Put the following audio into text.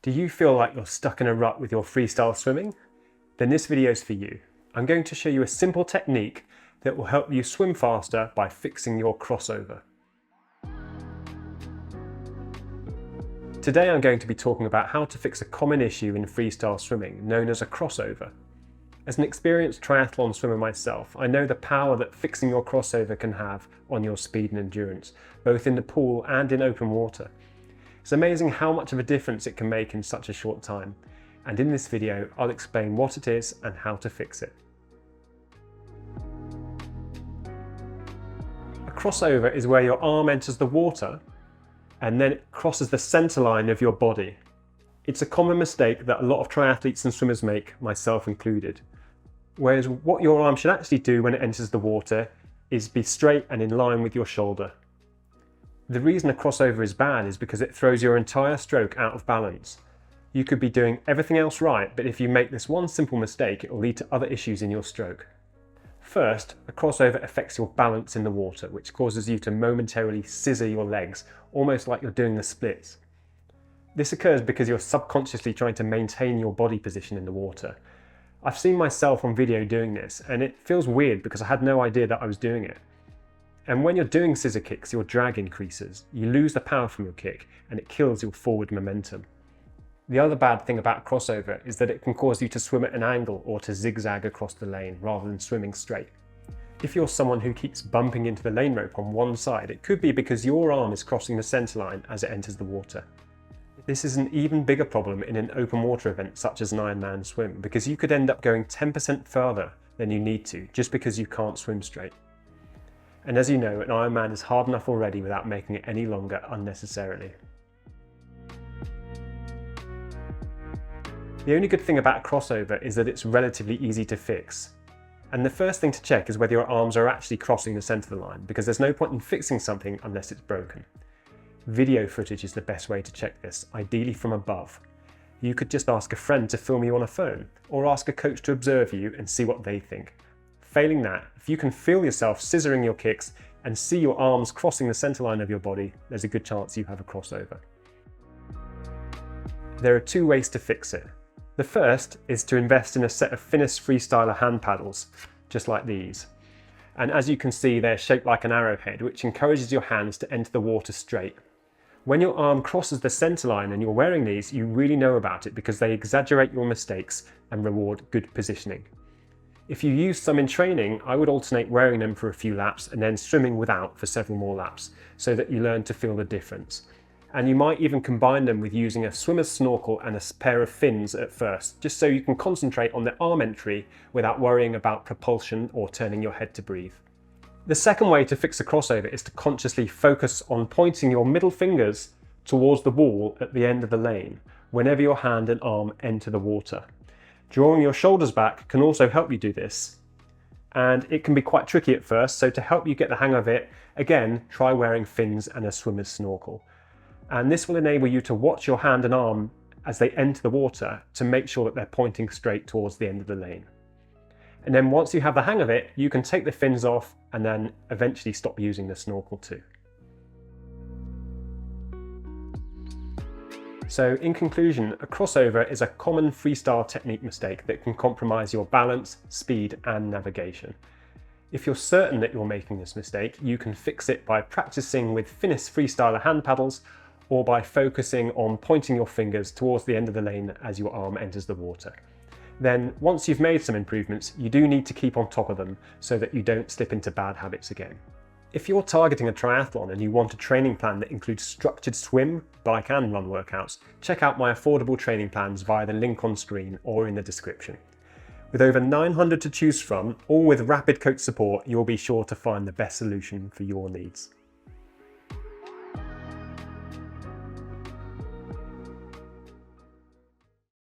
Do you feel like you're stuck in a rut with your freestyle swimming? Then this video is for you. I'm going to show you a simple technique that will help you swim faster by fixing your crossover. Today I'm going to be talking about how to fix a common issue in freestyle swimming known as a crossover. As an experienced triathlon swimmer myself, I know the power that fixing your crossover can have on your speed and endurance, both in the pool and in open water. It's amazing how much of a difference it can make in such a short time, and in this video I'll explain what it is and how to fix it. A crossover is where your arm enters the water and then it crosses the center line of your body. It's a common mistake that a lot of triathletes and swimmers make, myself included. Whereas what your arm should actually do when it enters the water is be straight and in line with your shoulder. The reason a crossover is bad is because it throws your entire stroke out of balance. You could be doing everything else right, but if you make this one simple mistake, it will lead to other issues in your stroke. First, a crossover affects your balance in the water, which causes you to momentarily scissor your legs, almost like you're doing the splits. This occurs because you're subconsciously trying to maintain your body position in the water. I've seen myself on video doing this, and it feels weird because I had no idea that I was doing it. And when you're doing scissor kicks, your drag increases. You lose the power from your kick, and it kills your forward momentum. The other bad thing about a crossover is that it can cause you to swim at an angle or to zigzag across the lane rather than swimming straight. If you're someone who keeps bumping into the lane rope on one side, it could be because your arm is crossing the center line as it enters the water. This is an even bigger problem in an open water event such as an ironman swim, because you could end up going 10% further than you need to just because you can't swim straight. And as you know, an ironman is hard enough already without making it any longer unnecessarily. The only good thing about a crossover is that it's relatively easy to fix. And the first thing to check is whether your arms are actually crossing the center of the line, because there's no point in fixing something unless it's broken. Video footage is the best way to check this, ideally from above. You could just ask a friend to film you on a phone, or ask a coach to observe you and see what they think. Failing that, if you can feel yourself scissoring your kicks and see your arms crossing the center line of your body, there's a good chance you have a crossover. There are two ways to fix it. The first is to invest in a set of Finis Freestyler hand paddles, just like these. And as you can see, they're shaped like an arrowhead, which encourages your hands to enter the water straight. When your arm crosses the center line and you're wearing these, you really know about it because they exaggerate your mistakes and reward good positioning. If you use some in training, I would alternate wearing them for a few laps and then swimming without for several more laps, so that you learn to feel the difference. And you might even combine them with using a swimmer's snorkel and a pair of fins at first, just so you can concentrate on the arm entry without worrying about propulsion or turning your head to breathe. The second way to fix a crossover is to consciously focus on pointing your middle fingers towards the wall at the end of the lane, whenever your hand and arm enter the water. Drawing your shoulders back can also help you do this, and it can be quite tricky at first, so to help you get the hang of it, again, try wearing fins and a swimmer's snorkel. And this will enable you to watch your hand and arm as they enter the water to make sure that they're pointing straight towards the end of the lane. And then once you have the hang of it, you can take the fins off and then eventually stop using the snorkel too. So in conclusion, a crossover is a common freestyle technique mistake that can compromise your balance, speed and navigation. If you're certain that you're making this mistake, you can fix it by practicing with Finis Freestyler hand paddles or by focusing on pointing your fingers towards the end of the lane as your arm enters the water. Then once you've made some improvements, you do need to keep on top of them so that you don't slip into bad habits again. If you're targeting a triathlon and you want a training plan that includes structured swim, bike and run workouts, check out my affordable training plans via the link on screen or in the description. With over 900 to choose from, all with rapid coach support, you'll be sure to find the best solution for your needs.